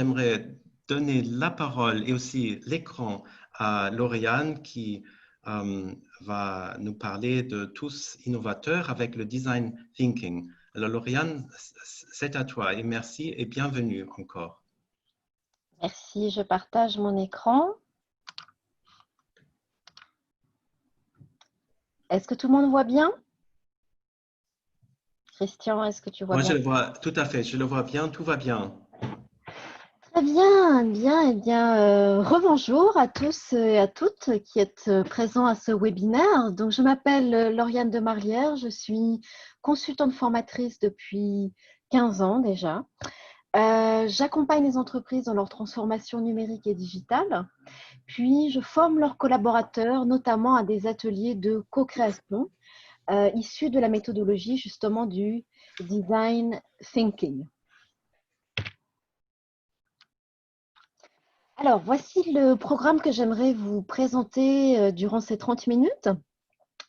j'aimerais donner la parole et aussi l'écran à Lauriane qui va nous parler de tous innovateurs avec le design thinking. Alors Lauriane, c'est à toi et merci et bienvenue encore. Merci, je partage mon écran. Est-ce que tout le monde voit bien? Christian, est-ce que tu vois Moi, bien? je le vois tout à fait, je le vois bien, tout va bien. Très bien, bien, rebonjour à tous et à toutes qui êtes présents à ce webinaire. Donc, je m'appelle Lauriane de Marlière, je suis consultante formatrice depuis 15 ans déjà. J'accompagne les entreprises dans leur transformation numérique et digitale, puis je forme leurs collaborateurs, notamment à des ateliers de co-création issus de la méthodologie justement du design thinking. Alors, voici le programme que j'aimerais vous présenter durant ces 30 minutes.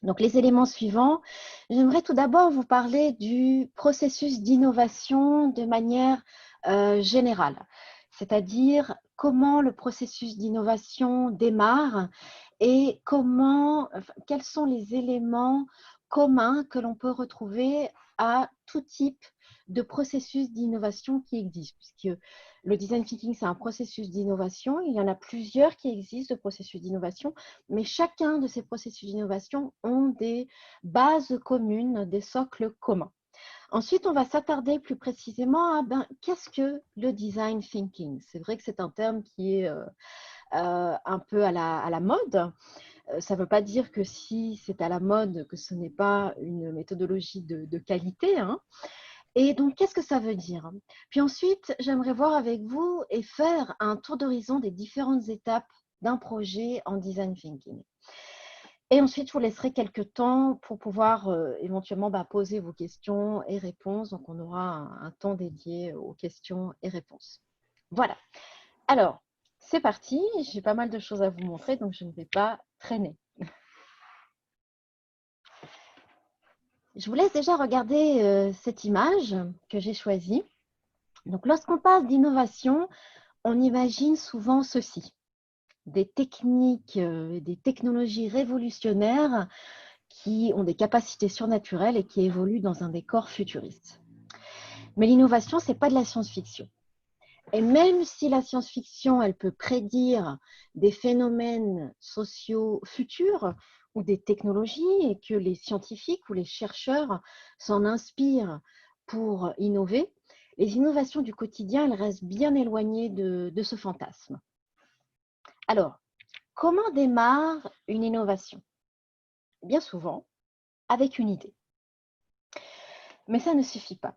Donc, les éléments suivants. J'aimerais tout d'abord vous parler du processus d'innovation de manière générale, c'est-à-dire comment le processus d'innovation démarre et quels sont les éléments communs que l'on peut retrouver à tout type de processus d'innovation qui existe, puisque le design thinking, c'est un processus d'innovation. Il y en a plusieurs qui existent de processus d'innovation, mais chacun de ces processus d'innovation ont des bases communes, des socles communs. Ensuite, on va s'attarder plus précisément à qu'est-ce que le design thinking? C'est vrai que c'est un terme qui est un peu à la mode. Ça ne veut pas dire que si c'est à la mode, que ce n'est pas une méthodologie de qualité, hein. Et donc, qu'est-ce que ça veut dire? Puis ensuite, j'aimerais voir avec vous et faire un tour d'horizon des différentes étapes d'un projet en design thinking. Et ensuite, je vous laisserai quelques temps pour pouvoir éventuellement poser vos questions et réponses. Donc, on aura un temps dédié aux questions et réponses. Voilà. Alors, c'est parti. J'ai pas mal de choses à vous montrer, donc je ne vais pas traîner. Je vous laisse déjà regarder cette image que j'ai choisie. Donc, lorsqu'on parle d'innovation, on imagine souvent ceci, des techniques, des technologies révolutionnaires qui ont des capacités surnaturelles et qui évoluent dans un décor futuriste. Mais l'innovation, ce n'est pas de la science-fiction. Et même si la science-fiction, elle peut prédire des phénomènes sociaux futurs ou des technologies et que les scientifiques ou les chercheurs s'en inspirent pour innover, les innovations du quotidien, elles restent bien éloignées de ce fantasme. Alors, comment démarre une innovation? Bien souvent, avec une idée. Mais ça ne suffit pas.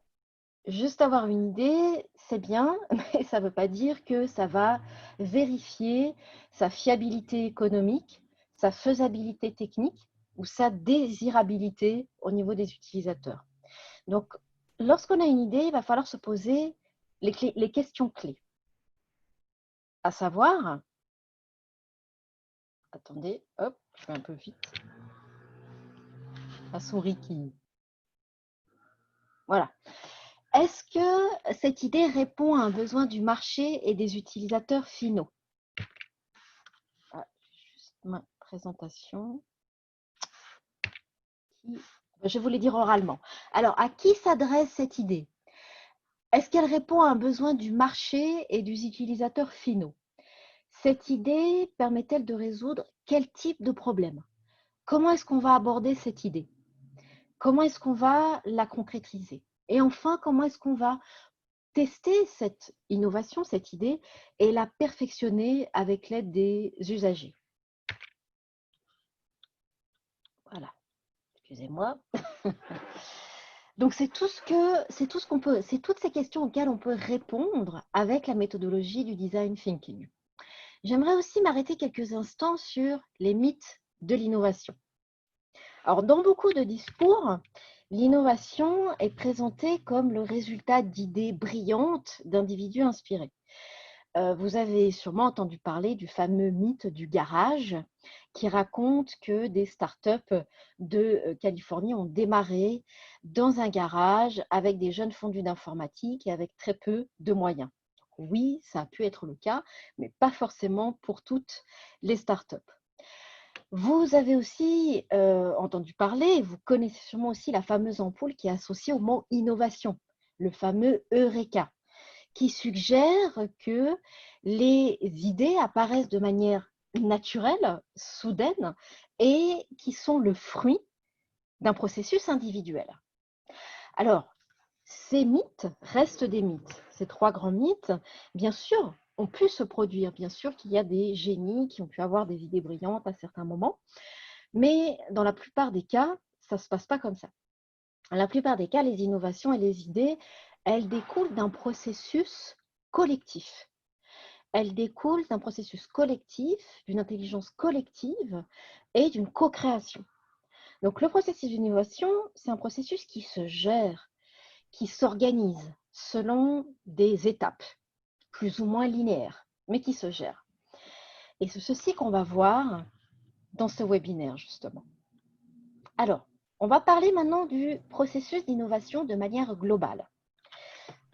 Juste avoir une idée, c'est bien, mais ça ne veut pas dire que ça va vérifier sa fiabilité économique, sa faisabilité technique ou sa désirabilité au niveau des utilisateurs. Donc, lorsqu'on a une idée, il va falloir se poser les questions clés. À savoir, attendez, hop, je vais un peu vite. La souris qui... Voilà. Est-ce que cette idée répond à un besoin du marché et des utilisateurs finaux? Juste ma présentation. Je vais vous le dire oralement. Alors, à qui s'adresse cette idée? Est-ce qu'elle répond à un besoin du marché et des utilisateurs finaux? Cette idée permet-elle de résoudre quel type de problème? Comment est-ce qu'on va aborder cette idée? Comment est-ce qu'on va la concrétiser? Et enfin, comment est-ce qu'on va tester cette innovation, cette idée, et la perfectionner avec l'aide des usagers? Voilà, excusez-moi. Donc, c'est toutes ces questions auxquelles on peut répondre avec la méthodologie du design thinking. J'aimerais aussi m'arrêter quelques instants sur les mythes de l'innovation. Alors, dans beaucoup de discours, l'innovation est présentée comme le résultat d'idées brillantes d'individus inspirés. Vous avez sûrement entendu parler du fameux mythe du garage qui raconte que des startups de Californie ont démarré dans un garage avec des jeunes fondus d'informatique et avec très peu de moyens. Oui, ça a pu être le cas, mais pas forcément pour toutes les startups. Vous avez aussi entendu parler, vous connaissez sûrement aussi la fameuse ampoule qui est associée au mot innovation, le fameux Eureka, qui suggère que les idées apparaissent de manière naturelle, soudaine, et qui sont le fruit d'un processus individuel. Alors, ces mythes restent des mythes. Ces trois grands mythes, bien sûr, ont pu se produire. Bien sûr qu'il y a des génies qui ont pu avoir des idées brillantes à certains moments, mais dans la plupart des cas, ça ne se passe pas comme ça. Dans la plupart des cas, les innovations et les idées, elles découlent d'un processus collectif. Elles découlent d'un processus collectif, d'une intelligence collective et d'une co-création. Donc, le processus d'innovation, c'est un processus qui se gère, qui s'organise selon des étapes, plus ou moins linéaires, mais qui se gèrent. Et c'est ceci qu'on va voir dans ce webinaire, justement. Alors, on va parler maintenant du processus d'innovation de manière globale,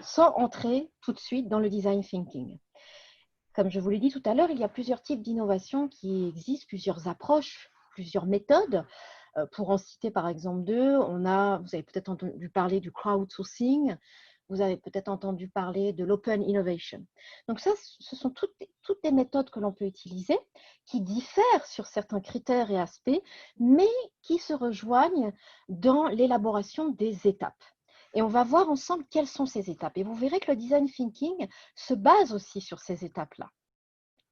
sans entrer tout de suite dans le design thinking. Comme je vous l'ai dit tout à l'heure, il y a plusieurs types d'innovation qui existent, plusieurs approches, plusieurs méthodes. Pour en citer par exemple deux, vous avez peut-être entendu parler du crowdsourcing, vous avez peut-être entendu parler de l'open innovation. Donc ça, ce sont toutes des méthodes que l'on peut utiliser, qui diffèrent sur certains critères et aspects, mais qui se rejoignent dans l'élaboration des étapes. Et on va voir ensemble quelles sont ces étapes. Et vous verrez que le design thinking se base aussi sur ces étapes-là.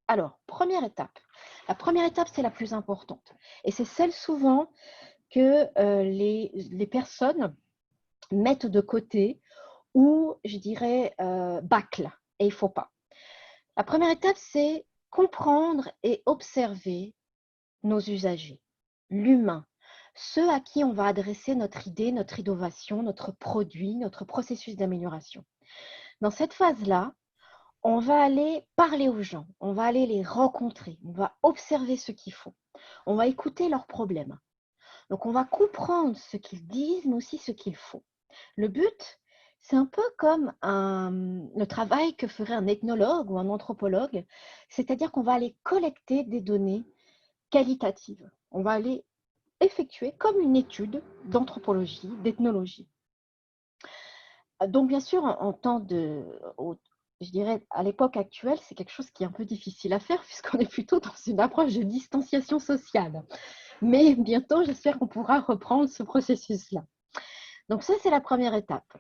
Alors, première étape. La première étape, c'est la plus importante. Et c'est celle souvent que les personnes mettent de côté ou, je dirais, bâclent. Et il ne faut pas. La première étape, c'est comprendre et observer nos usagers, l'humain, ceux à qui on va adresser notre idée, notre innovation, notre produit, notre processus d'amélioration. Dans cette phase-là, on va aller parler aux gens, on va aller les rencontrer, on va observer ce qu'ils font, on va écouter leurs problèmes. Donc, on va comprendre ce qu'ils disent, mais aussi ce qu'ils font. Le but, c'est un peu comme le travail que ferait un ethnologue ou un anthropologue, c'est-à-dire qu'on va aller collecter des données qualitatives. On va aller effectuer comme une étude d'anthropologie, d'ethnologie. Donc, bien sûr, je dirais, à l'époque actuelle, c'est quelque chose qui est un peu difficile à faire puisqu'on est plutôt dans une approche de distanciation sociale. Mais bientôt, j'espère qu'on pourra reprendre ce processus-là. Donc ça, c'est la première étape.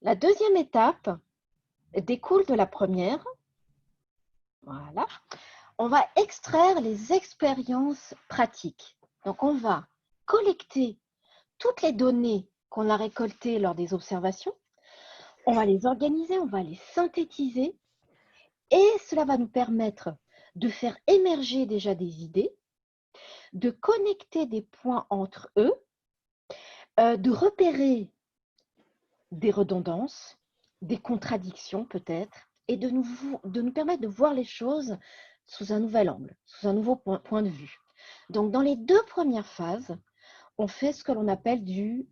La deuxième étape découle de la première. Voilà. On va extraire les expériences pratiques. Donc, on va collecter toutes les données qu'on a récoltées lors des observations. On va les organiser, on va les synthétiser. Et cela va nous permettre de faire émerger déjà des idées, de connecter des points entre eux, de repérer des redondances, des contradictions peut-être, et de nous permettre de voir les choses sous un nouvel angle, sous un nouveau point de vue. Donc, dans les deux premières phases, on fait ce que l'on appelle du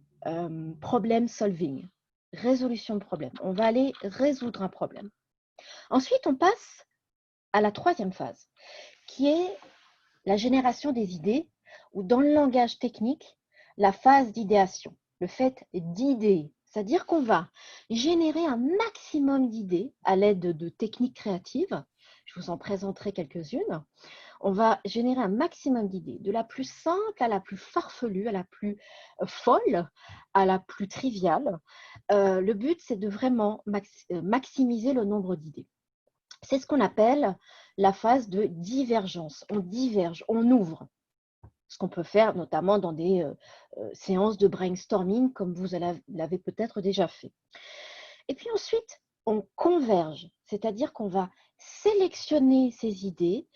problem solving, résolution de problème. On va aller résoudre un problème. Ensuite, on passe à la troisième phase, qui est la génération des idées, ou dans le langage technique, la phase d'idéation, le fait d'idéer. C'est-à-dire qu'on va générer un maximum d'idées à l'aide de techniques créatives. Je vous en présenterai quelques-unes. On va générer un maximum d'idées, de la plus simple à la plus farfelue, à la plus folle, à la plus triviale. Le but, c'est de vraiment maximiser le nombre d'idées. C'est ce qu'on appelle la phase de divergence. On diverge, on ouvre. Ce qu'on peut faire notamment dans des séances de brainstorming, comme vous l'avez peut-être déjà fait. Et puis ensuite, on converge, c'est-à-dire qu'on va sélectionner ces idées,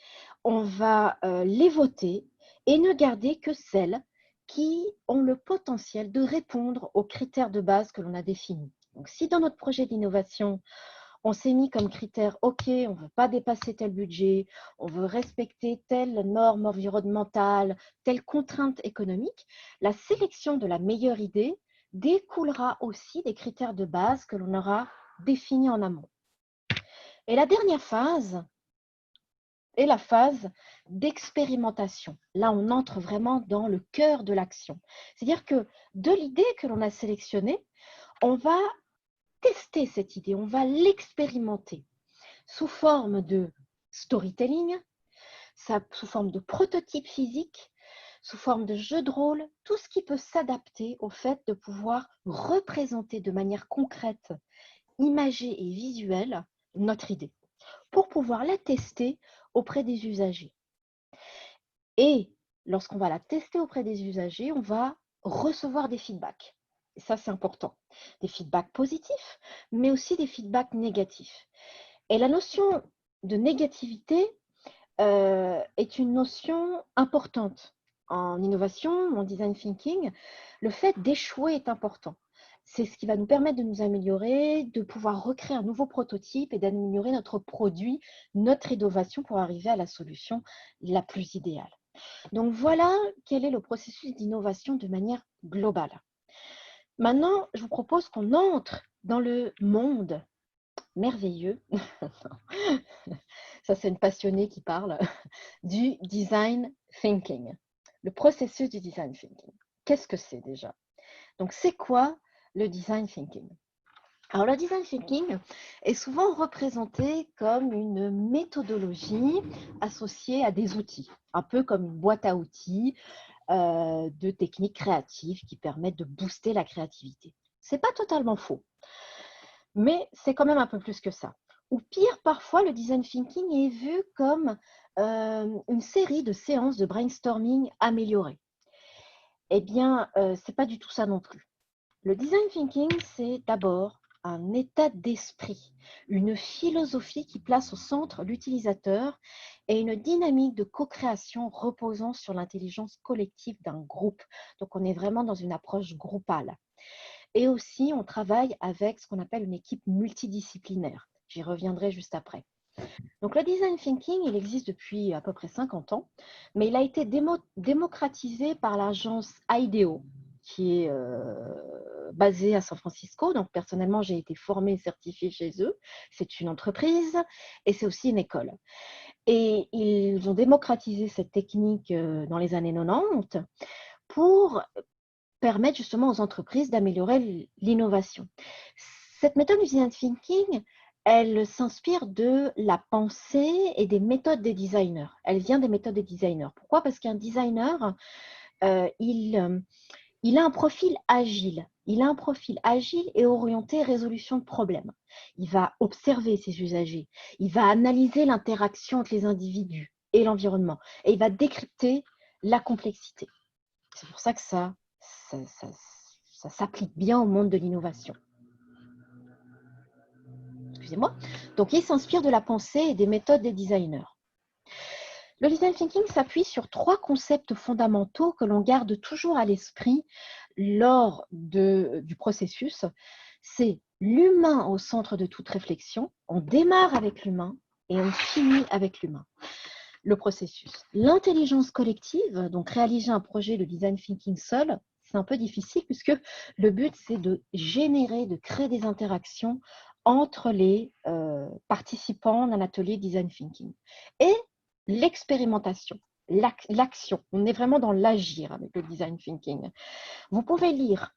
on va les voter et ne garder que celles qui ont le potentiel de répondre aux critères de base que l'on a définis. Donc, si dans notre projet d'innovation, on s'est mis comme critère, OK, on ne veut pas dépasser tel budget, on veut respecter telle norme environnementale, telle contrainte économique, la sélection de la meilleure idée découlera aussi des critères de base que l'on aura définis en amont. Et la dernière phase est la phase d'expérimentation. Là, on entre vraiment dans le cœur de l'action. C'est-à-dire que de l'idée que l'on a sélectionnée, on va tester cette idée, on va l'expérimenter sous forme de storytelling, sous forme de prototype physique, sous forme de jeu de rôle, tout ce qui peut s'adapter au fait de pouvoir représenter de manière concrète, imagée et visuelle notre idée, pour pouvoir la tester auprès des usagers. Et lorsqu'on va la tester auprès des usagers, on va recevoir des feedbacks. Et ça, c'est important. Des feedbacks positifs, mais aussi des feedbacks négatifs. Et la notion de négativité est une notion importante en innovation, en design thinking. Le fait d'échouer est important. C'est ce qui va nous permettre de nous améliorer, de pouvoir recréer un nouveau prototype et d'améliorer notre produit, notre innovation pour arriver à la solution la plus idéale. Donc voilà quel est le processus d'innovation de manière globale. Maintenant, je vous propose qu'on entre dans le monde merveilleux, ça c'est une passionnée qui parle, du design thinking, le processus du design thinking. Qu'est-ce que c'est déjà? Donc c'est quoi le design thinking? Alors le design thinking est souvent représenté comme une méthodologie associée à des outils, un peu comme une boîte à outils de techniques créatives qui permettent de booster la créativité. Ce n'est pas totalement faux, mais c'est quand même un peu plus que ça. Ou pire, parfois, le design thinking est vu comme une série de séances de brainstorming améliorées. Eh bien, ce n'est pas du tout ça non plus. Le design thinking, c'est d'abord un état d'esprit, une philosophie qui place au centre l'utilisateur et une dynamique de co-création reposant sur l'intelligence collective d'un groupe. Donc, on est vraiment dans une approche groupale. Et aussi, on travaille avec ce qu'on appelle une équipe multidisciplinaire. J'y reviendrai juste après. Donc, le design thinking, il existe depuis à peu près 50 ans, mais il a été démocratisé par l'agence IDEO, qui est basée à San Francisco. Donc, personnellement, j'ai été formée et certifiée chez eux. C'est une entreprise et c'est aussi une école. Et ils ont démocratisé cette technique dans les années 90 pour permettre justement aux entreprises d'améliorer l'innovation. Cette méthode du design thinking, elle s'inspire de la pensée et des méthodes des designers. Elle vient des méthodes des designers. Pourquoi? Parce qu'un designer, il a un profil agile. Il a un profil agile et orienté résolution de problèmes. Il va observer ses usagers. Il va analyser l'interaction entre les individus et l'environnement. Et il va décrypter la complexité. C'est pour ça que ça s'applique bien au monde de l'innovation. Excusez-moi. Donc, il s'inspire de la pensée et des méthodes des designers. Le design thinking s'appuie sur 3 concepts fondamentaux que l'on garde toujours à l'esprit lors du processus. C'est l'humain au centre de toute réflexion. On démarre avec l'humain et on finit avec l'humain. Le processus. L'intelligence collective, donc réaliser un projet de design thinking seul, c'est un peu difficile puisque le but, c'est de générer, de créer des interactions entre les participants d'un atelier design thinking. Et l'expérimentation, l'action. On est vraiment dans l'agir avec le design thinking. Vous pouvez lire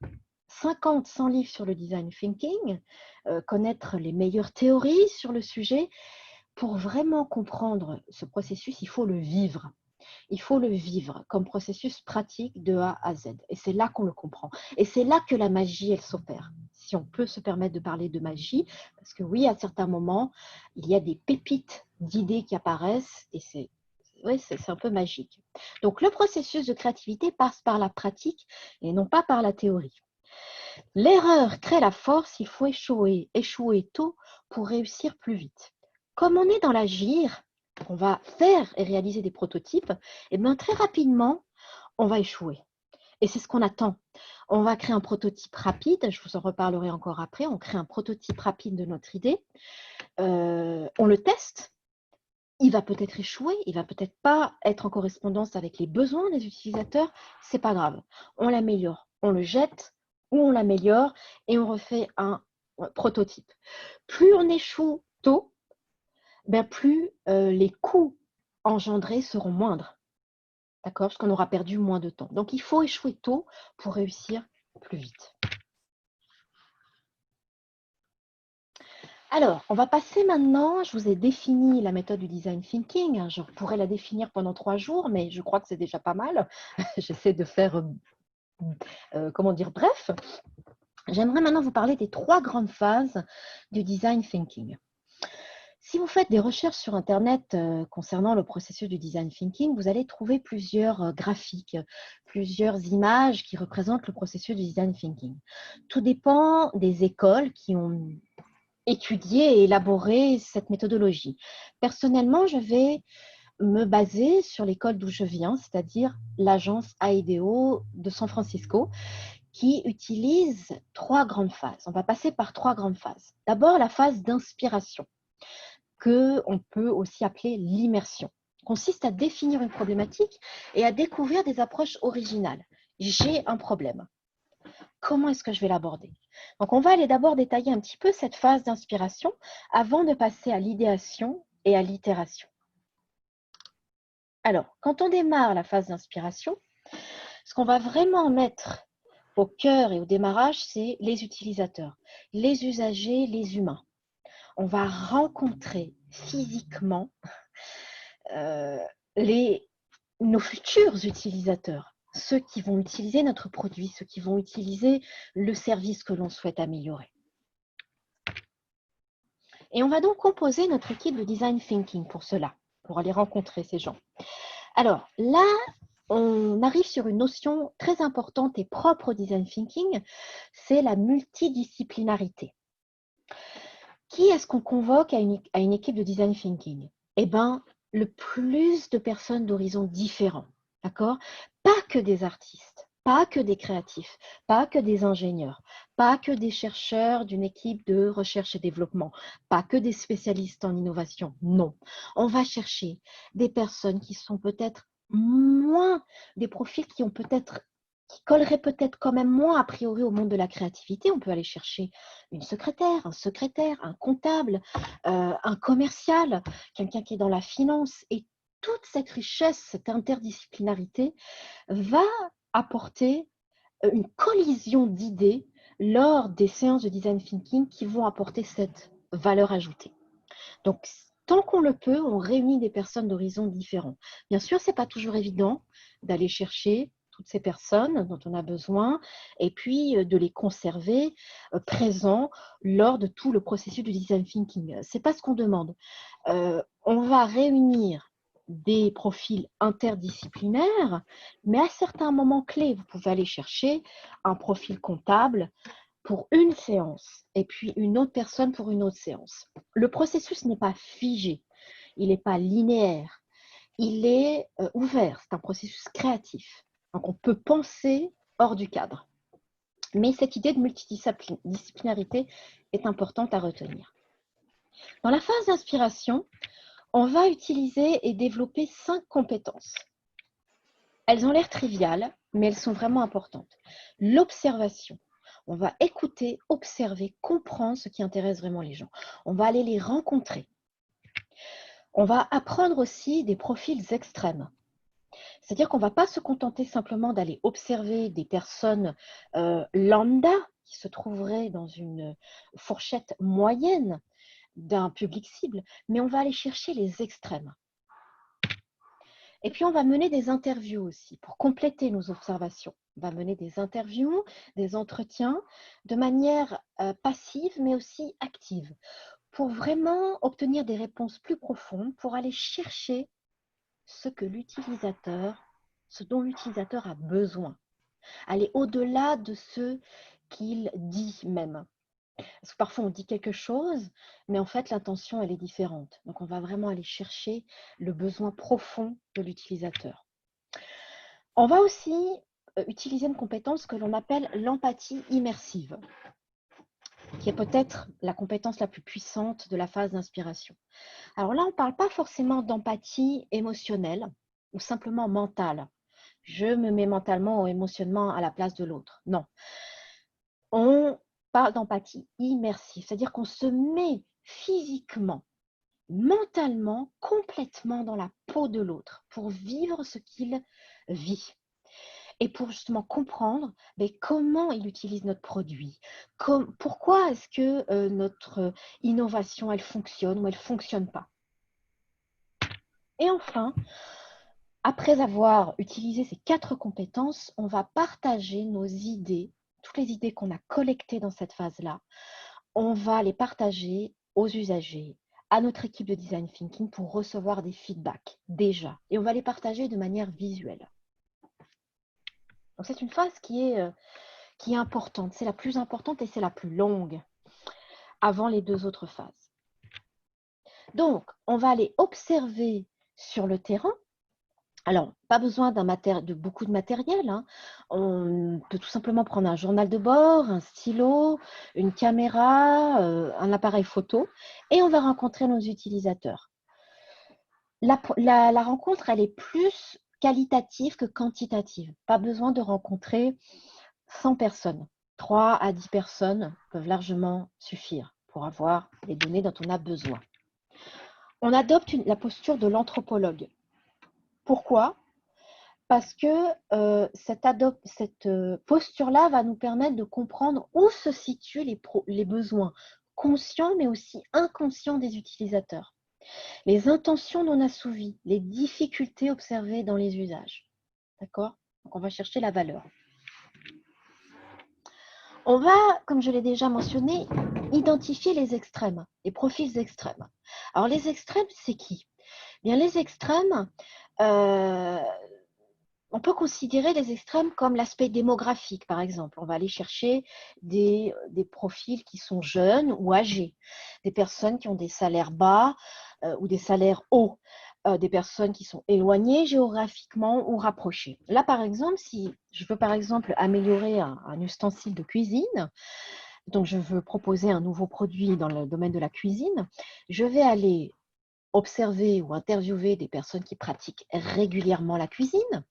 50, 100 livres sur le design thinking, connaître les meilleures théories sur le sujet. Pour vraiment comprendre ce processus, il faut le vivre. Il faut le vivre comme processus pratique de A à Z. Et c'est là qu'on le comprend. Et c'est là que la magie, elle s'opère. Si on peut se permettre de parler de magie, parce que oui, à certains moments, il y a des pépites d'idées qui apparaissent et c'est un peu magique. Donc, le processus de créativité passe par la pratique et non pas par la théorie. L'erreur crée la force, il faut échouer tôt pour réussir plus vite. Comme on est dans l'agir, on va faire et réaliser des prototypes, et bien très rapidement, on va échouer. Et c'est ce qu'on attend. On va créer un prototype rapide, je vous en reparlerai encore après, on crée un prototype rapide de notre idée, on le teste, il va peut-être échouer, il va peut-être pas être en correspondance avec les besoins des utilisateurs, c'est pas grave. On l'améliore, on le jette ou on l'améliore et on refait un prototype. Plus on échoue tôt, ben plus les coûts engendrés seront moindres. D'accord? Parce qu'on aura perdu moins de temps. Donc, il faut échouer tôt pour réussir plus vite. Alors, on va passer maintenant, je vous ai défini la méthode du design thinking. Je pourrais la définir pendant 3 jours, mais je crois que c'est déjà pas mal. J'essaie de faire, comment dire, bref. J'aimerais maintenant vous parler des 3 grandes phases du design thinking. Si vous faites des recherches sur Internet concernant le processus du design thinking, vous allez trouver plusieurs graphiques, plusieurs images qui représentent le processus du design thinking. Tout dépend des écoles qui ont étudié et élaboré cette méthodologie. Personnellement, je vais me baser sur l'école d'où je viens, c'est-à-dire l'agence AIDEO de San Francisco, qui utilise 3 grandes phases. On va passer par 3 grandes phases. D'abord, la phase d'inspiration, qu'on peut aussi appeler l'immersion, consiste à définir une problématique et à découvrir des approches originales. J'ai un problème. Comment est-ce que je vais l'aborder? Donc, on va aller d'abord détailler un petit peu cette phase d'inspiration avant de passer à l'idéation et à l'itération. Alors, quand on démarre la phase d'inspiration, ce qu'on va vraiment mettre au cœur et au démarrage, c'est les utilisateurs, les usagers, les humains. On va rencontrer physiquement nos futurs utilisateurs, ceux qui vont utiliser notre produit, ceux qui vont utiliser le service que l'on souhaite améliorer. Et on va donc composer notre équipe de design thinking pour cela, pour aller rencontrer ces gens. Alors là, on arrive sur une notion très importante et propre au design thinking, c'est la multidisciplinarité. Qui est-ce qu'on convoque à une équipe de design thinking? Eh bien, le plus de personnes d'horizons différents, d'accord? Pas que des artistes, pas que des créatifs, pas que des ingénieurs, pas que des chercheurs d'une équipe de recherche et développement, pas que des spécialistes en innovation, non. On va chercher des personnes qui sont peut-être moins, des profils qui colleraient peut-être quand même moins a priori au monde de la créativité. On peut aller chercher une secrétaire, un comptable, un commercial, quelqu'un qui est dans la finance. Et toute cette richesse, cette interdisciplinarité va apporter une collision d'idées lors des séances de design thinking qui vont apporter cette valeur ajoutée. Donc, tant qu'on le peut, on réunit des personnes d'horizons différents. Bien sûr, ce n'est pas toujours évident d'aller chercher toutes ces personnes dont on a besoin et puis de les conserver présents lors de tout le processus du design thinking. Ce n'est pas ce qu'on demande. On va réunir des profils interdisciplinaires, mais à certains moments clés, vous pouvez aller chercher un profil comptable pour une séance et puis une autre personne pour une autre séance. Le processus n'est pas figé, il n'est pas linéaire, il est ouvert, c'est un processus créatif. Donc on peut penser hors du cadre. Mais cette idée de multidisciplinarité est importante à retenir. Dans la phase d'inspiration, on va utiliser et développer 5 compétences. Elles ont l'air triviales, mais elles sont vraiment importantes. L'observation. On va écouter, observer, comprendre ce qui intéresse vraiment les gens. On va aller les rencontrer. On va apprendre aussi des profils extrêmes. C'est-à-dire qu'on ne va pas se contenter simplement d'aller observer des personnes lambda qui se trouveraient dans une fourchette moyenne d'un public cible, mais on va aller chercher les extrêmes. Et puis, on va mener des interviews aussi pour compléter nos observations. On va mener des interviews, des entretiens de manière passive, mais aussi active, pour vraiment obtenir des réponses plus profondes, pour aller chercher ce dont l'utilisateur a besoin. Aller au-delà de ce qu'il dit même. Parce que parfois, on dit quelque chose, mais en fait, l'intention, elle est différente. Donc, on va vraiment aller chercher le besoin profond de l'utilisateur. On va aussi utiliser une compétence que l'on appelle l'empathie immersive, qui est peut-être la compétence la plus puissante de la phase d'inspiration. Alors là, on ne parle pas forcément d'empathie émotionnelle ou simplement mentale. Je me mets mentalement ou émotionnellement à la place de l'autre. Non. On parle d'empathie immersive, c'est-à-dire qu'on se met physiquement mentalement complètement dans la peau de l'autre pour vivre ce qu'il vit et pour justement comprendre comment il utilise notre produit, pourquoi est-ce que notre innovation, elle fonctionne ou elle ne fonctionne pas. Et enfin, après avoir utilisé ces 4 compétences, on va partager nos idées, toutes les idées qu'on a collectées dans cette phase-là. On va les partager aux usagers, à notre équipe de design thinking pour recevoir des feedbacks déjà. Et on va les partager de manière visuelle. Donc c'est une phase qui est importante. C'est la plus importante et c'est la plus longue avant les 2 autres phases. Donc, on va aller observer sur le terrain. Alors, pas besoin de beaucoup de matériel, hein. On peut tout simplement prendre un journal de bord, un stylo, une caméra, un appareil photo, et on va rencontrer nos utilisateurs. La rencontre, elle est plus qualitative que quantitative. Pas besoin de rencontrer 100 personnes. 3 à 10 personnes peuvent largement suffire pour avoir les données dont on a besoin. On adopte la posture de l'anthropologue. Pourquoi ? Parce que cette posture-là va nous permettre de comprendre où se situent les besoins conscients, mais aussi inconscients des utilisateurs, les intentions non assouvies, les difficultés observées dans les usages. D'accord ? Donc, on va chercher la valeur. On va, comme je l'ai déjà mentionné, identifier les extrêmes, les profils extrêmes. Alors, les extrêmes, c'est qui ? Bien, les extrêmes, on peut considérer les extrêmes comme l'aspect démographique, par exemple. On va aller chercher des profils qui sont jeunes ou âgés, des personnes qui ont des salaires bas ou des salaires hauts, des personnes qui sont éloignées géographiquement ou rapprochées. Là, par exemple, si je veux par exemple améliorer un ustensile de cuisine, donc je veux proposer un nouveau produit dans le domaine de la cuisine, je vais aller observer ou interviewer des personnes qui pratiquent régulièrement la cuisine,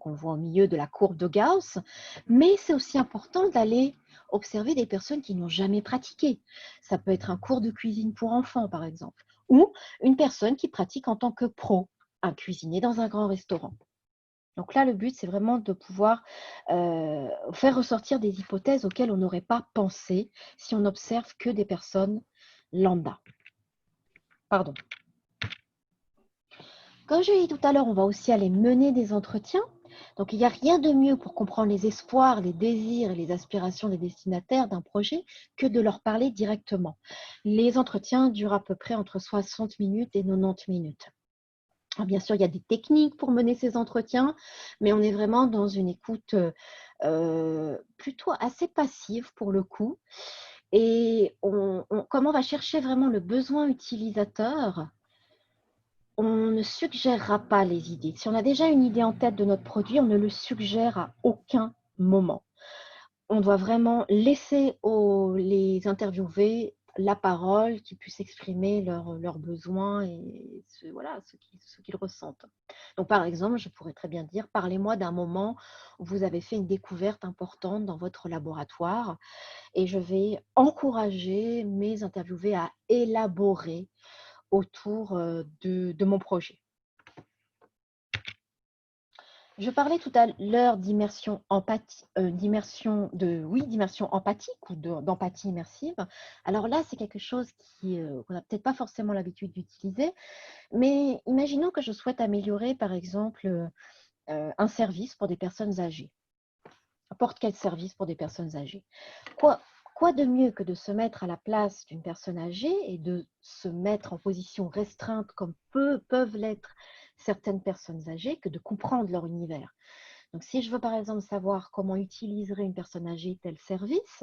qu'on voit au milieu de la courbe de Gauss, mais c'est aussi important d'aller observer des personnes qui n'ont jamais pratiqué. Ça peut être un cours de cuisine pour enfants, par exemple, ou une personne qui pratique en tant que pro, un cuisinier dans un grand restaurant. Donc là, le but, c'est vraiment de pouvoir faire ressortir des hypothèses auxquelles on n'aurait pas pensé si on n'observe que des personnes lambda. Pardon. Comme je l'ai dit tout à l'heure, on va aussi aller mener des entretiens. Donc, il n'y a rien de mieux pour comprendre les espoirs, les désirs et les aspirations des destinataires d'un projet que de leur parler directement. Les entretiens durent à peu près entre 60 minutes et 90 minutes. Alors, bien sûr, il y a des techniques pour mener ces entretiens, mais on est vraiment dans une écoute plutôt assez passive pour le coup. Et comme on va chercher vraiment le besoin utilisateur, on ne suggérera pas les idées. Si on a déjà une idée en tête de notre produit, on ne le suggère à aucun moment. On doit vraiment laisser les interviewés la parole, qu'ils puissent exprimer leurs besoins et ce qu'ils ressentent. Donc, par exemple, je pourrais très bien dire, parlez-moi d'un moment où vous avez fait une découverte importante dans votre laboratoire et je vais encourager mes interviewés à élaborer autour de mon projet. Je parlais tout à l'heure d'immersion empathique ou d'empathie immersive. Alors là, c'est quelque chose qu'on n'a peut-être pas forcément l'habitude d'utiliser, mais imaginons que je souhaite améliorer, par exemple, un service pour des personnes âgées. N'importe quel service pour des personnes âgées. Quoi de mieux que de se mettre à la place d'une personne âgée et de se mettre en position restreinte comme peuvent l'être certaines personnes âgées que de comprendre leur univers. Donc, si je veux par exemple savoir comment utiliserait une personne âgée tel service,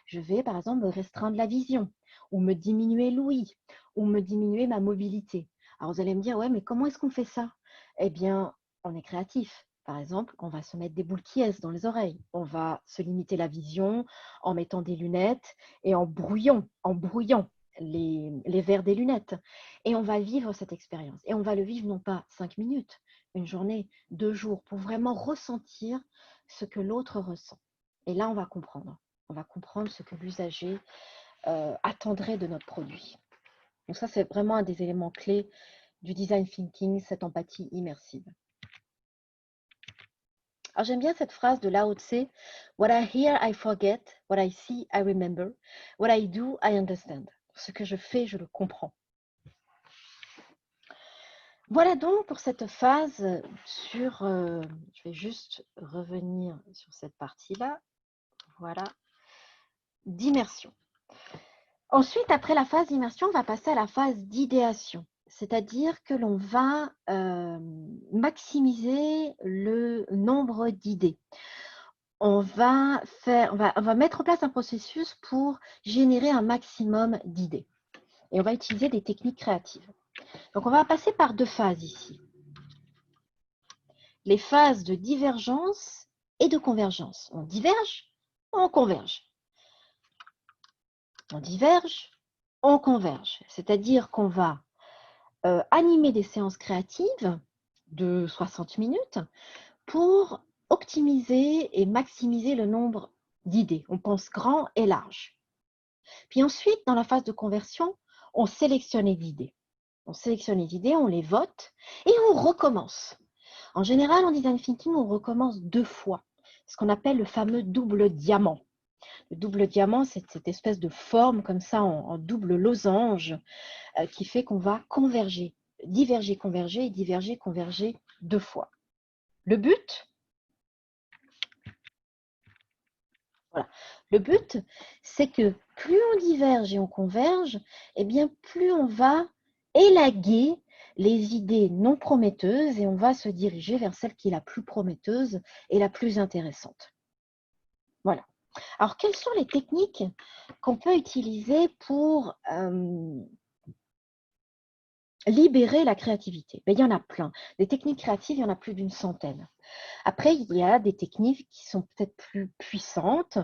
je vais par exemple me restreindre la vision ou me diminuer l'ouïe ou me diminuer ma mobilité. Alors, vous allez me dire, ouais, mais comment est-ce qu'on fait ça? Eh bien, on est créatif. Par exemple, on va se mettre des boules qui dans les oreilles. On va se limiter la vision en mettant des lunettes et en brouillant les verres des lunettes. Et on va vivre cette expérience. Et on va le vivre non pas 5 minutes, une journée, 2 jours, pour vraiment ressentir ce que l'autre ressent. Et là, on va comprendre. On va comprendre ce que l'usager attendrait de notre produit. Donc ça, c'est vraiment un des éléments clés du design thinking, cette empathie immersive. Alors j'aime bien cette phrase de Lao Tse, What I hear, I forget. What I see, I remember. What I do, I understand. Ce que je fais, je le comprends. Voilà donc pour cette phase sur, je vais juste revenir sur cette partie-là, voilà, d'immersion. Ensuite, après la phase d'immersion, on va passer à la phase d'idéation, c'est-à-dire que l'on va maximiser le nombre d'idées. On va mettre en place un processus pour générer un maximum d'idées. Et on va utiliser des techniques créatives. Donc, on va passer par 2 phases ici. Les phases de divergence et de convergence. On diverge, on converge. On diverge, on converge. C'est-à-dire qu'on va animer des séances créatives de 60 minutes pour optimiser et maximiser le nombre d'idées. On pense grand et large. Puis ensuite, dans la phase de conversion, on sélectionne les idées. On sélectionne les idées, on les vote et on recommence. En général, en design thinking, on recommence 2 fois, ce qu'on appelle le fameux double diamant. Le double diamant, c'est cette espèce de forme comme ça en double losange qui fait qu'on va converger, diverger, converger et diverger, converger 2 fois. Le but, voilà. Le but, c'est que plus on diverge et on converge, eh bien plus on va élaguer les idées non prometteuses et on va se diriger vers celle qui est la plus prometteuse et la plus intéressante. Voilà. Alors, quelles sont les techniques qu'on peut utiliser pour libérer la créativité? Il y en a plein. Des techniques créatives, il y en a plus d'une centaine. Après, il y a des techniques qui sont peut-être plus puissantes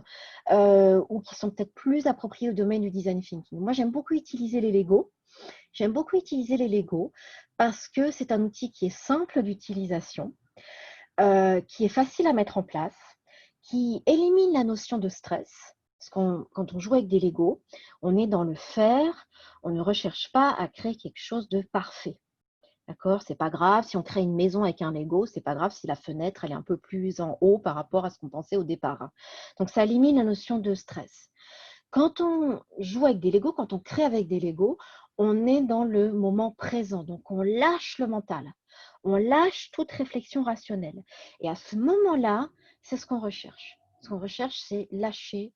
ou qui sont peut-être plus appropriées au domaine du design thinking. Moi, j'aime beaucoup utiliser les Legos. J'aime beaucoup utiliser les Legos parce que c'est un outil qui est simple d'utilisation, qui est facile à mettre en place, qui élimine la notion de stress. Parce que quand on joue avec des Legos, on est dans le faire, on ne recherche pas à créer quelque chose de parfait. D'accord? C'est pas grave si on crée une maison avec un Lego, c'est pas grave si la fenêtre elle est un peu plus en haut par rapport à ce qu'on pensait au départ. Donc ça élimine la notion de stress. Quand on joue avec des Legos, quand on crée avec des Legos, on est dans le moment présent. Donc on lâche le mental, on lâche toute réflexion rationnelle. Et à ce moment-là, c'est ce qu'on recherche. Ce qu'on recherche, c'est lâcher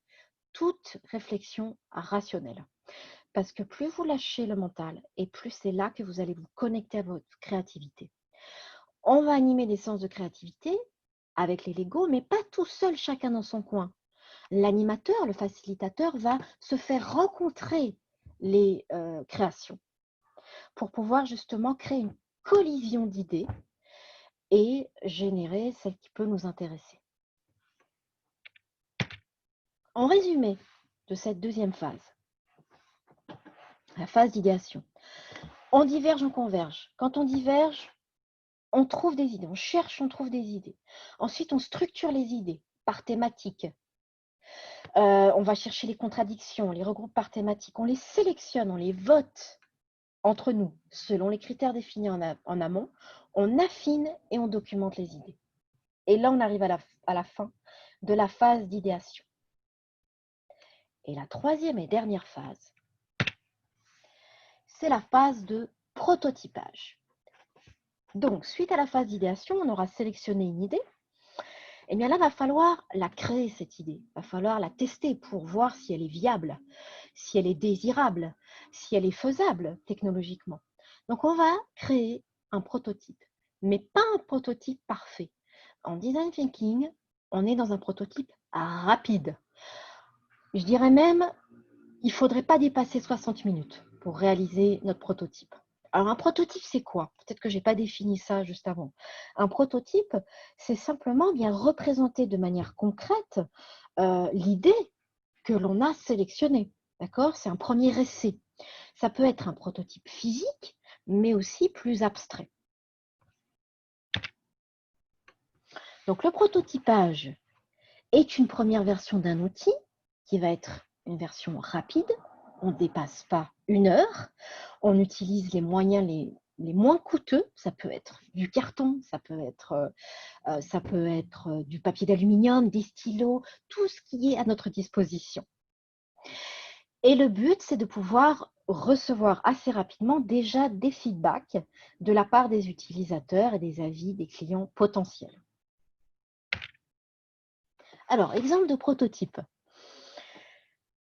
toute réflexion rationnelle. Parce que plus vous lâchez le mental et plus c'est là que vous allez vous connecter à votre créativité. On va animer des séances de créativité avec les Legos, mais pas tout seul, chacun dans son coin. L'animateur, le facilitateur va se faire rencontrer les créations pour pouvoir justement créer une collision d'idées et générer celle qui peut nous intéresser. En résumé de cette deuxième phase, la phase d'idéation. On diverge, on converge. Quand on diverge, on trouve des idées, on cherche, on trouve des idées. Ensuite, on structure les idées par thématique. On va chercher les contradictions, on les regroupe par thématique, on les sélectionne, on les vote entre nous selon les critères définis en amont. On affine et on documente les idées. Et là, on arrive à la fin de la phase d'idéation. Et la troisième et dernière phase, c'est la phase de prototypage. Donc, suite à la phase d'idéation, on aura sélectionné une idée. Et bien là, il va falloir la créer, cette idée. Il va falloir la tester pour voir si elle est viable, si elle est désirable, si elle est faisable technologiquement. Donc, on va créer un prototype, mais pas un prototype parfait. En design thinking, on est dans un prototype rapide. Je dirais même, il ne faudrait pas dépasser 60 minutes pour réaliser notre prototype. Alors, un prototype, c'est quoi? Peut-être que je n'ai pas défini ça juste avant. Un prototype, c'est simplement bien représenter de manière concrète l'idée que l'on a sélectionnée. D'accord? C'est un premier essai. Ça peut être un prototype physique, mais aussi plus abstrait. Donc, le prototypage est une première version d'un outil qui va être une version rapide. On ne dépasse pas 1 heure. On utilise les moyens les moins coûteux. Ça peut être du carton, ça peut être du papier d'aluminium, des stylos, tout ce qui est à notre disposition. Et le but, c'est de pouvoir recevoir assez rapidement déjà des feedbacks de la part des utilisateurs et des avis des clients potentiels. Alors, exemple de prototype.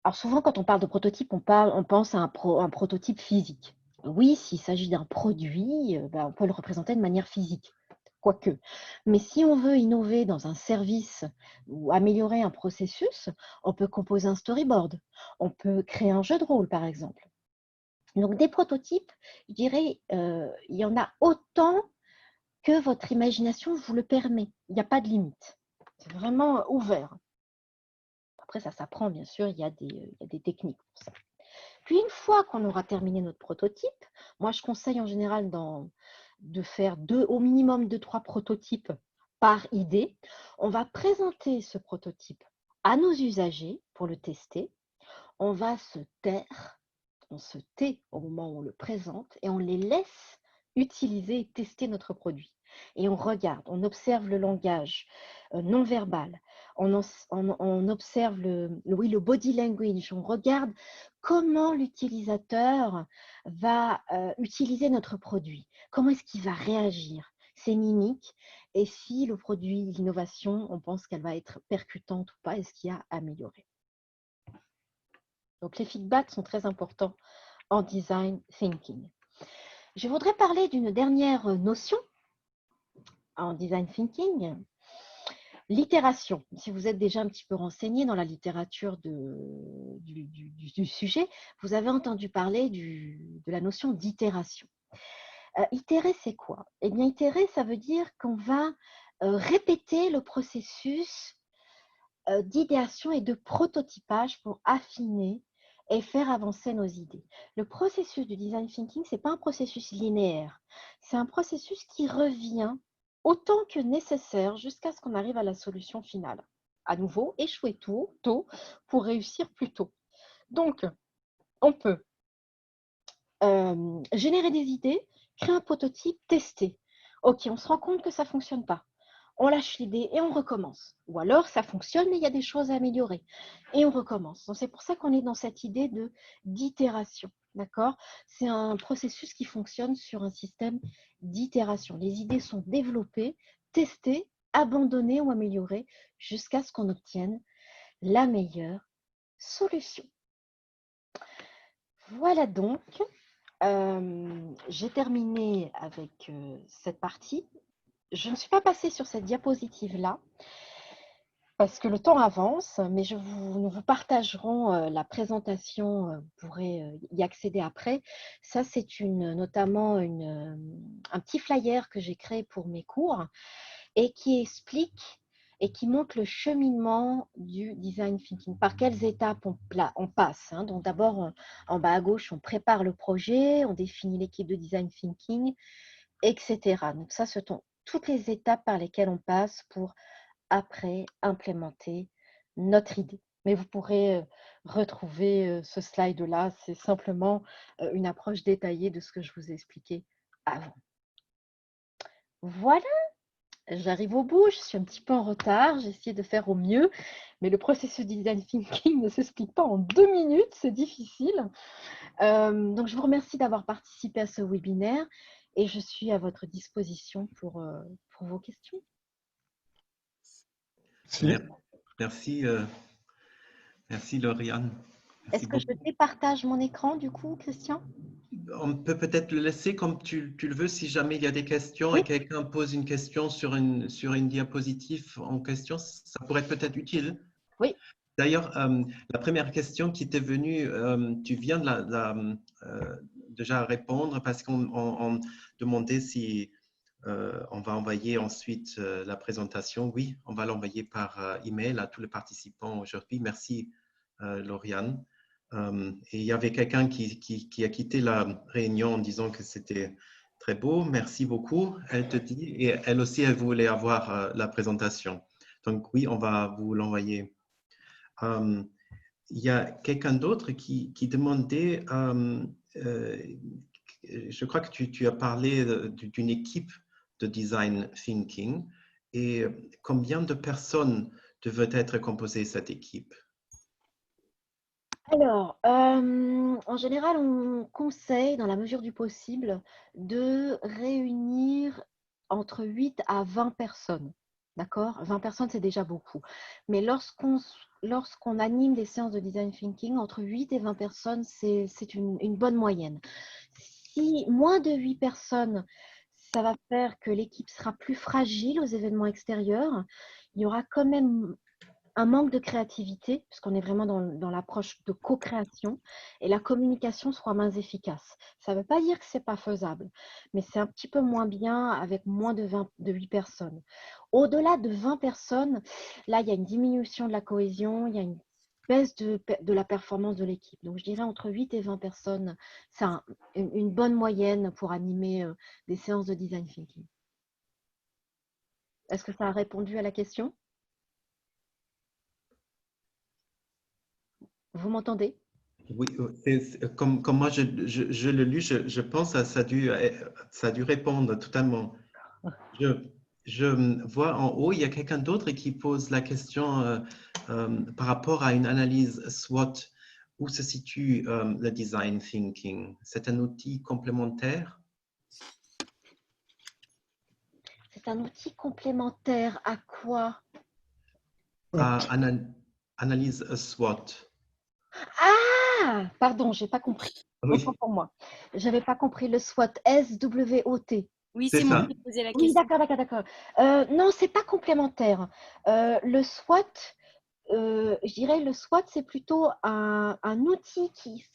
Alors souvent, quand on parle de prototype, on pense à un prototype physique. Oui, s'il s'agit d'un produit, on peut le représenter de manière physique, quoique. Mais si on veut innover dans un service ou améliorer un processus, on peut composer un storyboard, on peut créer un jeu de rôle, par exemple. Donc, des prototypes, je dirais, il y en a autant que votre imagination vous le permet. Il n'y a pas de limite. C'est vraiment ouvert. Après, ça s'apprend, bien sûr, il y a des techniques pour ça. Puis, une fois qu'on aura terminé notre prototype, moi, je conseille en général de faire au minimum 2-3 prototypes par idée. On va présenter ce prototype à nos usagers pour le tester. On va se taire, on se tait au moment où on le présente et on les laisse utiliser et tester notre produit. Et on regarde, on observe le langage non verbal, on observe le body language, on regarde comment l'utilisateur va utiliser notre produit, comment est-ce qu'il va réagir, ses mimiques, et si le produit, l'innovation, on pense qu'elle va être percutante ou pas, est-ce qu'il y a à améliorer. Donc les feedbacks sont très importants en design thinking. Je voudrais parler d'une dernière notion en design thinking, l'itération. Si vous êtes déjà un petit peu renseigné dans la littérature du sujet, vous avez entendu parler de la notion d'itération. Itérer, c'est quoi? Eh bien, itérer, ça veut dire qu'on va répéter le processus d'idéation et de prototypage pour affiner et faire avancer nos idées. Le processus du design thinking, ce n'est pas un processus linéaire, c'est un processus qui revient autant que nécessaire jusqu'à ce qu'on arrive à la solution finale. À nouveau, échouer tôt pour réussir plus tôt. Donc, on peut générer des idées, créer un prototype, tester. Ok, on se rend compte que ça ne fonctionne pas. On lâche l'idée et on recommence. Ou alors, ça fonctionne, mais il y a des choses à améliorer. Et on recommence. Donc, c'est pour ça qu'on est dans cette idée d'itération. D'accord? C'est un processus qui fonctionne sur un système d'itération. Les idées sont développées, testées, abandonnées ou améliorées jusqu'à ce qu'on obtienne la meilleure solution. Voilà donc. J'ai terminé avec cette partie. Je ne suis pas passée sur cette diapositive-là parce que le temps avance, mais nous vous partagerons la présentation, vous pourrez y accéder après. Ça, c'est notamment un petit flyer que j'ai créé pour mes cours et qui explique et qui montre le cheminement du design thinking. Par quelles étapes on passe, hein. Donc d'abord, en bas à gauche, on prépare le projet, on définit l'équipe de design thinking, etc. Donc ça, ce sont toutes les étapes par lesquelles on passe pour après implémenter notre idée. Mais vous pourrez retrouver ce slide-là. C'est simplement une approche détaillée de ce que je vous ai expliqué avant. Voilà, j'arrive au bout. Je suis un petit peu en retard. J'ai essayé de faire au mieux. Mais le processus de design thinking ne s'explique pas en 2 minutes. C'est difficile. Donc, je vous remercie d'avoir participé à ce webinaire et je suis à votre disposition pour vos questions. Merci, merci Lauriane. Est-ce que je départage mon écran du coup, Christian? On peut peut-être le laisser comme tu le veux si jamais il y a des questions et quelqu'un pose une question sur une diapositive en question, ça pourrait être peut-être utile. Oui. D'ailleurs, la première question qui était venue, tu viens de déjà répondre parce qu'on demandait si on va envoyer ensuite la présentation. Oui, on va l'envoyer par email à tous les participants aujourd'hui. Merci, Lauriane. Et il y avait quelqu'un qui a quitté la réunion en disant que c'était très beau. Merci beaucoup, elle te dit. Et elle aussi, elle voulait avoir la présentation. Donc oui, on va vous l'envoyer. Il y a quelqu'un d'autre qui demandait je crois que tu as parlé d'une équipe de design thinking et combien de personnes devraient être composées cette équipe? Alors, en général, on conseille, dans la mesure du possible, de réunir entre 8 à 20 personnes. D'accord? 20 personnes, c'est déjà beaucoup. Mais lorsqu'on anime des séances de design thinking, entre 8 et 20 personnes, c'est une bonne moyenne. Si moins de 8 personnes, ça va faire que l'équipe sera plus fragile aux événements extérieurs. Il y aura quand même un manque de créativité, puisqu'on est vraiment dans l'approche de co-création, et la communication sera moins efficace. Ça ne veut pas dire que ce n'est pas faisable, mais c'est un petit peu moins bien avec moins de 8 personnes. Au-delà de 20 personnes, là, il y a une diminution de la cohésion, il y a une baisse de la performance de l'équipe. Donc, je dirais entre 8 et 20 personnes, c'est une bonne moyenne pour animer des séances de design thinking. Est-ce que ça a répondu à la question? Vous m'entendez? Oui, comme moi je l'ai lu, je pense que ça a dû répondre totalement. Je, je vois en haut, il y a quelqu'un d'autre qui pose la question par rapport à une analyse SWOT. Où se situe le design thinking? C'est un outil complémentaire? C'est un outil complémentaire à quoi? À analyse SWOT. Ah! Pardon, j'ai pas compris. Autant Oui, pour moi. J'avais pas compris le SWOT. SWOT. Oui, c'est c'est moi ça. qui ai posé la Oui, question. d'accord. Non, c'est pas complémentaire. Le SWOT, je dirais le SWOT, c'est plutôt un outil qui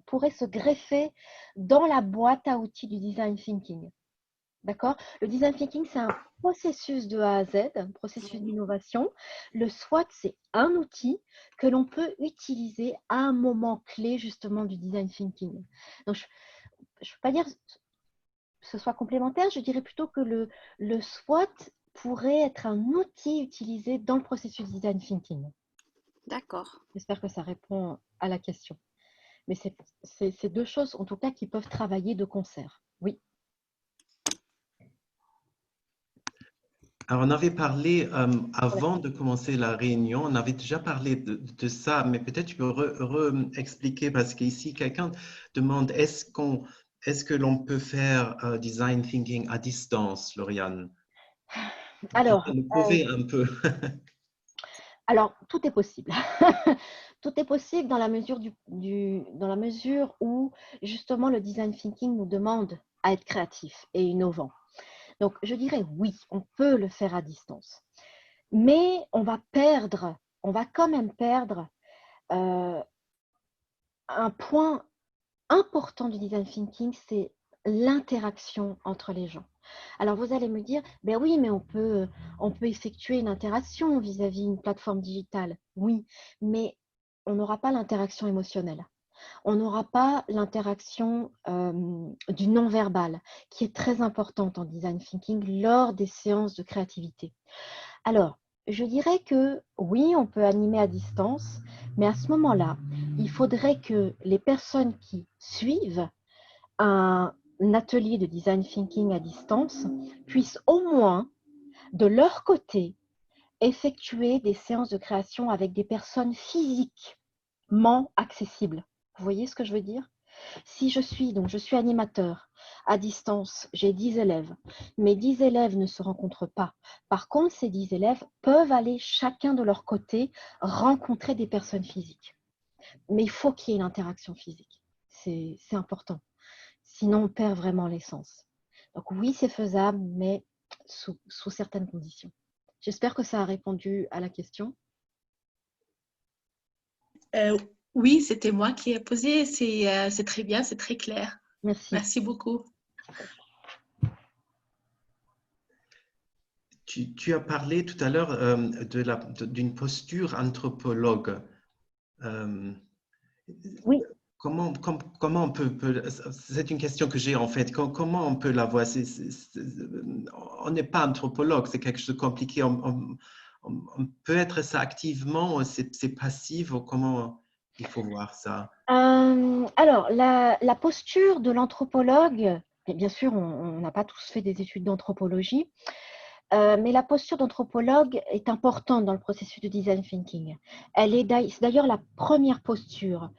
pourrait se greffer dans la boîte à outils du design thinking. D'accord? Le design thinking, c'est un processus de A à Z, un processus d'innovation. Le SWOT, c'est un outil que l'on peut utiliser à un moment clé justement du design thinking. Donc, je ne peux pas dire que ce soit complémentaire, je dirais plutôt que le SWOT pourrait être un outil utilisé dans le processus de design thinking. D'accord. J'espère que ça répond à la question. Mais c'est deux choses, en tout cas, qui peuvent travailler de concert. Oui. Alors, on avait parlé avant de commencer la réunion, on avait déjà parlé de ça, mais peut-être tu peux expliquer parce qu'ici, quelqu'un demande est-ce que l'on peut faire design thinking à distance, Lauriane? Tu Alors, peux nous prouver un peu. Alors, tout est possible. Tout est possible dans la mesure, dans la mesure où, justement, le design thinking nous demande à être créatif et innovant. Donc, je dirais oui, on peut le faire à distance. Mais on va quand même perdre un point important du design thinking, c'est l'interaction entre les gens. Alors vous allez me dire, ben oui, mais on peut effectuer une interaction vis-à-vis d'une plateforme digitale. Oui, mais on n'aura pas l'interaction émotionnelle. On n'aura pas l'interaction du non-verbal, qui est très importante en design thinking lors des séances de créativité. Alors, je dirais que oui, on peut animer à distance, mais à ce moment-là, il faudrait que les personnes qui suivent un atelier de design thinking à distance puissent au moins, de leur côté, effectuer des séances de création avec des personnes physiquement accessibles. Vous voyez ce que je veux dire? Si je suis animateur à distance, j'ai 10 élèves. Mes 10 élèves ne se rencontrent pas. Par contre, ces 10 élèves peuvent aller chacun de leur côté rencontrer des personnes physiques. Mais il faut qu'il y ait une interaction physique. C'est important. Sinon, on perd vraiment l'essence. Donc oui, c'est faisable, mais sous certaines conditions. J'espère que ça a répondu à la question. Oui, c'était moi qui ai posé. C'est très bien, c'est très clair. Merci. Merci beaucoup. Tu as parlé tout à l'heure d'une posture anthropologue. Oui. Comment on peut c'est une question que j'ai en fait, comment on peut la voir? On n'est pas anthropologue, c'est quelque chose de compliqué. On, peut être ça activement, c'est passif, ou comment? il faut voir ça? Alors, la posture de l'anthropologue, et bien sûr, on n'a pas tous fait des études d'anthropologie, mais la posture d'anthropologue est importante dans le processus de design thinking. C'est d'ailleurs la première posture.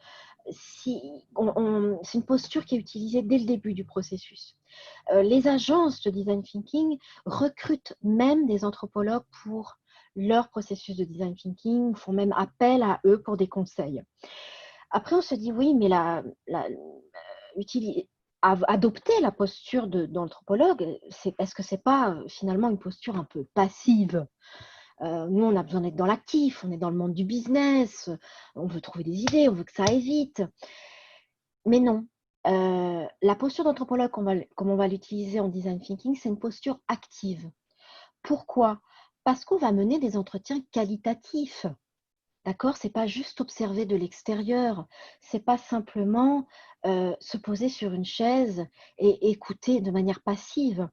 C'est une posture qui est utilisée dès le début du processus. Les agences de design thinking recrutent même des anthropologues pour leur processus de design thinking, font même appel à eux pour des conseils. Après, on se dit oui, mais adopter la posture d'anthropologue, est-ce que c'est pas finalement une posture un peu passive? Nous, on a besoin d'être dans l'actif, on est dans le monde du business, on veut trouver des idées, on veut que ça aille vite. Mais non, la posture d'anthropologue, comme on va l'utiliser en design thinking, c'est une posture active. Pourquoi? Parce qu'on va mener des entretiens qualitatifs. D'accord? C'est pas juste observer de l'extérieur, c'est pas simplement se poser sur une chaise et écouter de manière passive.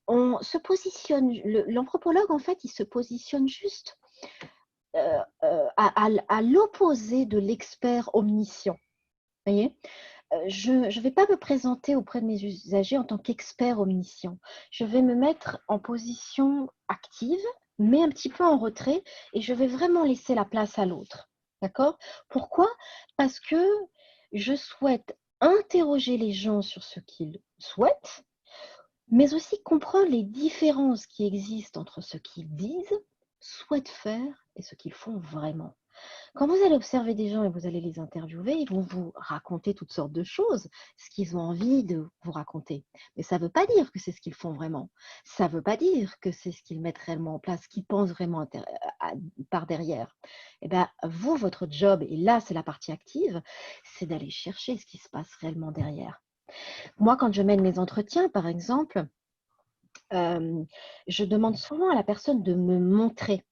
On se positionne, l'anthropologue en fait, il se positionne juste à l'opposé de l'expert omniscient. Voyez? Je ne vais pas me présenter auprès de mes usagers en tant qu'expert omniscient. Je vais me mettre en position active, mais un petit peu en retrait, et je vais vraiment laisser la place à l'autre. D'accord? Pourquoi? Parce que je souhaite interroger les gens sur ce qu'ils souhaitent, mais aussi comprendre les différences qui existent entre ce qu'ils disent, souhaitent faire et ce qu'ils font vraiment. Quand vous allez observer des gens et vous allez les interviewer, ils vont vous raconter toutes sortes de choses, ce qu'ils ont envie de vous raconter. Mais ça ne veut pas dire que c'est ce qu'ils font vraiment. Ça ne veut pas dire que c'est ce qu'ils mettent réellement en place, ce qu'ils pensent vraiment par derrière. Eh bien, vous, votre job, et là c'est la partie active, c'est d'aller chercher ce qui se passe réellement derrière. Moi, quand je mène mes entretiens, par exemple, je demande souvent à la personne de me montrer.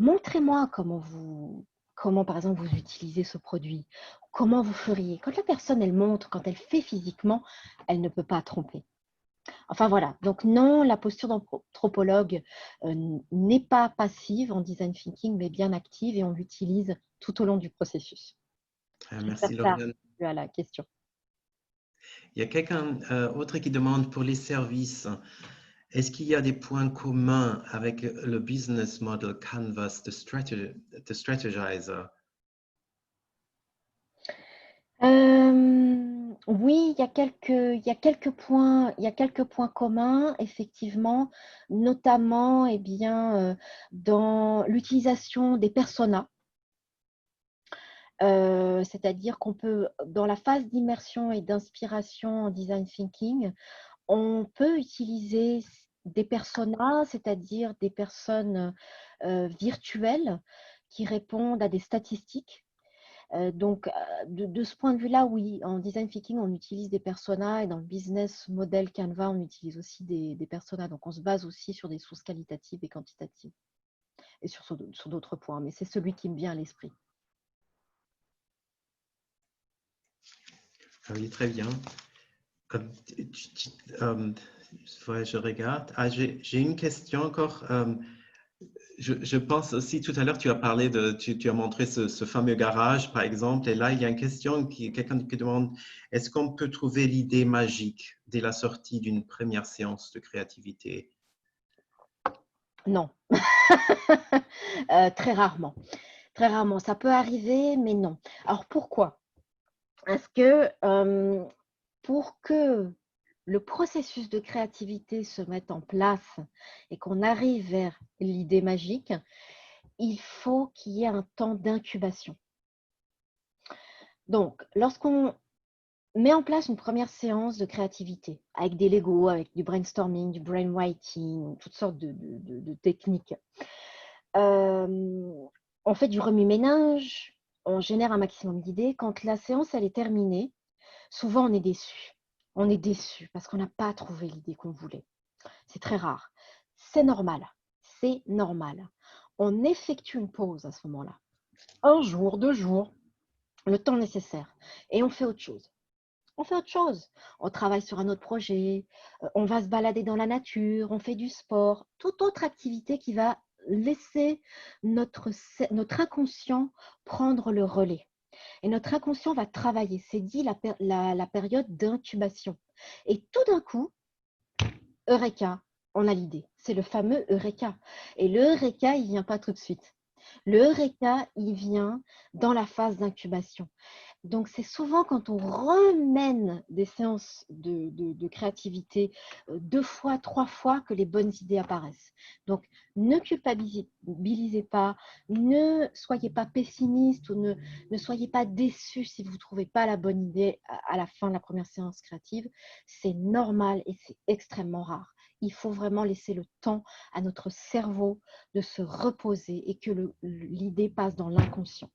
Montrez-moi comment, par exemple, vous utilisez ce produit. Comment vous feriez. Quand la personne, elle montre, quand elle fait physiquement, elle ne peut pas tromper. Enfin, voilà. Donc, non, la posture d'anthropologue n'est pas passive en design thinking, mais bien active et on l'utilise tout au long du processus. Merci, J'espère que ça Lauriane. répond à la question. Il y a quelqu'un autre qui demande pour les services. Est-ce qu'il y a des points communs avec le business model Canvas de Strategizer? Oui, il y a quelques points communs, effectivement, notamment eh bien, dans l'utilisation des personas. C'est-à-dire qu'on peut, dans la phase d'immersion et d'inspiration en design thinking, on peut utiliser des personas, c'est-à-dire des personnes virtuelles qui répondent à des statistiques. Donc, de ce point de vue-là, oui, en design thinking, on utilise des personas et dans le business model Canva, on utilise aussi des personas. Donc, on se base aussi sur des sources qualitatives et quantitatives et sur d'autres points, mais c'est celui qui me vient à l'esprit. Oui, très bien. Je regarde. Ah, j'ai une question encore. Je pense aussi, tout à l'heure, tu as parlé tu as montré ce fameux garage, par exemple, et là, il y a une question, quelqu'un qui demande, est-ce qu'on peut trouver l'idée magique dès la sortie d'une première séance de créativité? Non, très rarement. Très rarement. Ça peut arriver, mais non. Alors, pourquoi? Parce que pour que le processus de créativité se mette en place et qu'on arrive vers l'idée magique, il faut qu'il y ait un temps d'incubation. Donc, lorsqu'on met en place une première séance de créativité avec des Legos, avec du brainstorming, du brainwriting, toutes sortes de techniques, on fait du remue-ménage, on génère un maximum d'idées. Quand la séance elle est terminée, souvent on est déçu. On est déçu parce qu'on n'a pas trouvé l'idée qu'on voulait. C'est très rare. C'est normal. C'est normal. On effectue une pause à ce moment-là. 1 jour, 2 jours, le temps nécessaire. Et on fait autre chose. On fait autre chose. On travaille sur un autre projet, on va se balader dans la nature, on fait du sport, toute autre activité qui va laisser notre inconscient prendre le relais. Et notre inconscient va travailler. C'est dit la période d'incubation. Et tout d'un coup, Eureka, on a l'idée. C'est le fameux Eureka. Et le Eureka, il ne vient pas tout de suite. Le Eureka, il vient dans la phase d'incubation. Donc, c'est souvent quand on remène des séances de créativité 2 fois, 3 fois que les bonnes idées apparaissent. Donc, ne culpabilisez pas, ne soyez pas pessimiste ou ne soyez pas déçus si vous ne trouvez pas la bonne idée à la fin de la première séance créative. C'est normal et c'est extrêmement rare. Il faut vraiment laisser le temps à notre cerveau de se reposer et que l'idée passe dans l'inconscient.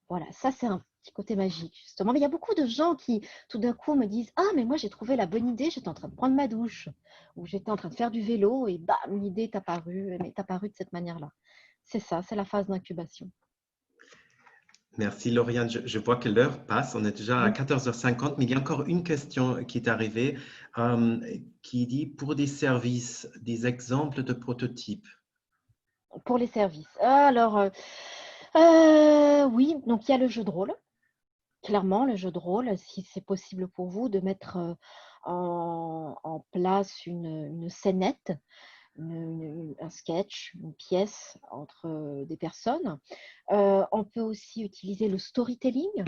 Voilà, ça c'est un petit côté magique justement. Mais il y a beaucoup de gens qui tout d'un coup me disent « Ah, mais moi j'ai trouvé la bonne idée, j'étais en train de prendre ma douche ou j'étais en train de faire du vélo et bam, l'idée est apparue, mais est apparue de cette manière-là. » C'est ça, c'est la phase d'incubation. Merci Lauriane. Je vois que l'heure passe, on est déjà à 14h50, mais il y a encore une question qui est arrivée qui dit pour des services, des exemples de prototypes. Pour les services. Alors, oui, donc il y a le jeu de rôle. Clairement, le jeu de rôle, si c'est possible pour vous, de mettre en place une scénette, un sketch, une pièce entre des personnes. On peut aussi utiliser le storytelling.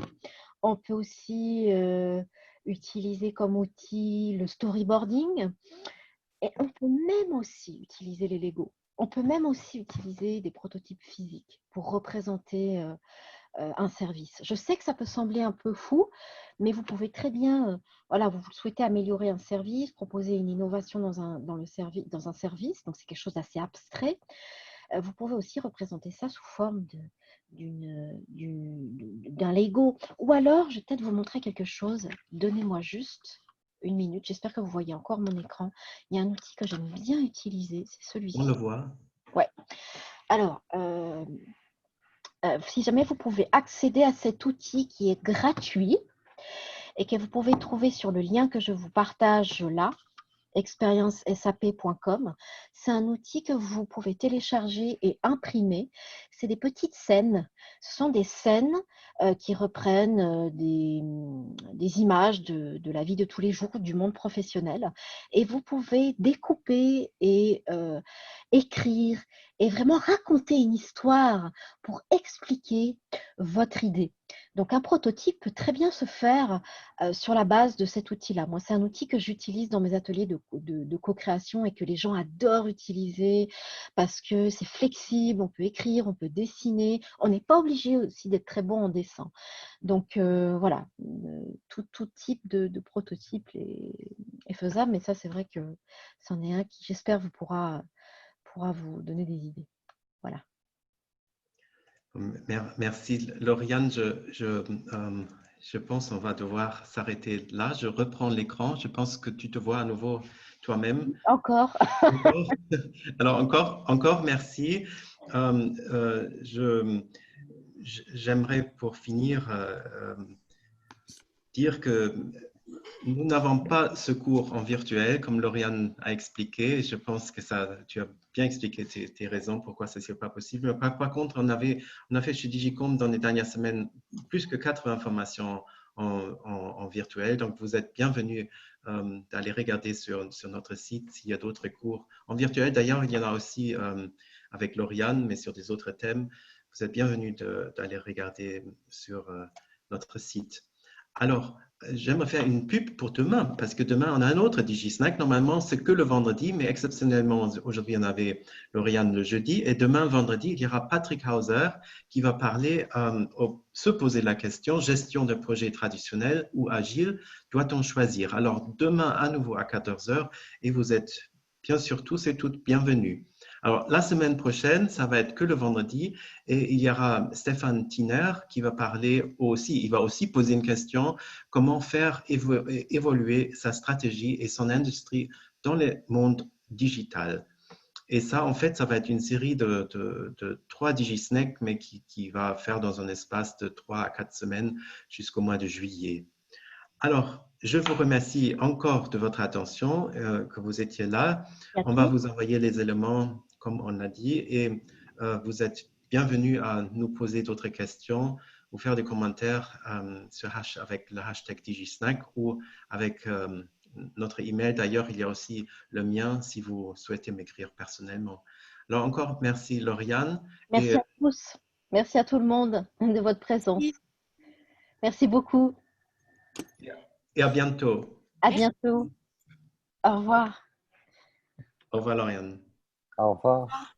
On peut aussi utiliser comme outil le storyboarding. Et on peut même aussi utiliser les Lego. On peut même aussi utiliser des prototypes physiques pour représenter un service. Je sais que ça peut sembler un peu fou, mais vous pouvez très bien, voilà, vous souhaitez améliorer un service, proposer une innovation dans un service, donc c'est quelque chose d'assez abstrait. Vous pouvez aussi représenter ça sous forme d'un Lego. Ou alors, je vais peut-être vous montrer quelque chose. Donnez-moi juste une minute. J'espère que vous voyez encore mon écran. Il y a un outil que j'aime bien utiliser, c'est celui-ci. On le voit. Ouais. Alors, si jamais vous pouvez accéder à cet outil qui est gratuit et que vous pouvez trouver sur le lien que je vous partage là, expériencesap.com. C'est un outil que vous pouvez télécharger et imprimer. C'est des petites scènes. Ce sont des scènes qui reprennent des images de la vie de tous les jours du monde professionnel. Et vous pouvez découper et écrire et vraiment raconter une histoire pour expliquer votre idée. Donc, un prototype peut très bien se faire sur la base de cet outil-là. Moi, c'est un outil que j'utilise dans mes ateliers de co-création et que les gens adorent utiliser parce que c'est flexible, on peut écrire, on peut dessiner. On n'est pas obligé aussi d'être très bon en dessin. Donc, voilà, tout type de prototype est faisable, mais ça, c'est vrai que c'en est un qui, j'espère, pourra vous donner des idées. Voilà. Merci Lauriane. Je pense qu'on va devoir s'arrêter là. Je reprends l'écran. Je pense que tu te vois à nouveau toi-même. Encore. Alors encore merci. J'aimerais pour finir dire que nous n'avons pas ce cours en virtuel, comme Lauriane a expliqué. Je pense que tu as bien expliqué tes raisons pourquoi ce n'est pas possible. Mais par contre, on a fait chez Digicom dans les dernières semaines plus que 80 formations en virtuel. Donc, vous êtes bienvenus d'aller regarder sur notre site s'il y a d'autres cours en virtuel. D'ailleurs, il y en a aussi avec Lauriane, mais sur des autres thèmes. Vous êtes bienvenus d'aller regarder sur notre site. Alors, j'aimerais faire une pub pour demain, parce que demain, on a un autre DigiSnack. Normalement, c'est que le vendredi, mais exceptionnellement, aujourd'hui, on avait Lauriane le jeudi. Et demain, vendredi, il y aura Patrick Hauser qui va parler, se poser la question, gestion de projets traditionnels ou agile, doit-on choisir? Alors, demain, à nouveau à 14h, et vous êtes bien sûr tous et toutes bienvenus. Alors, la semaine prochaine, ça va être que le vendredi et il y aura Stéphane Tiner qui va parler aussi, il va aussi poser une question, comment faire évoluer sa stratégie et son industrie dans le monde digital. Et ça, en fait, ça va être une série de 3 DigiSnacks, mais qui va faire dans un espace de 3 à 4 semaines jusqu'au mois de juillet. Alors, je vous remercie encore de votre attention, que vous étiez là. On va vous envoyer les éléments comme on l'a dit et vous êtes bienvenus à nous poser d'autres questions ou faire des commentaires avec le hashtag DigiSnack ou avec notre email. D'ailleurs, il y a aussi le mien si vous souhaitez m'écrire personnellement. Alors encore, merci Lauriane. Merci à tous. Merci à tout le monde de votre présence. Merci beaucoup. Et à bientôt. À bientôt. Au revoir. Au revoir Lauriane. Au revoir.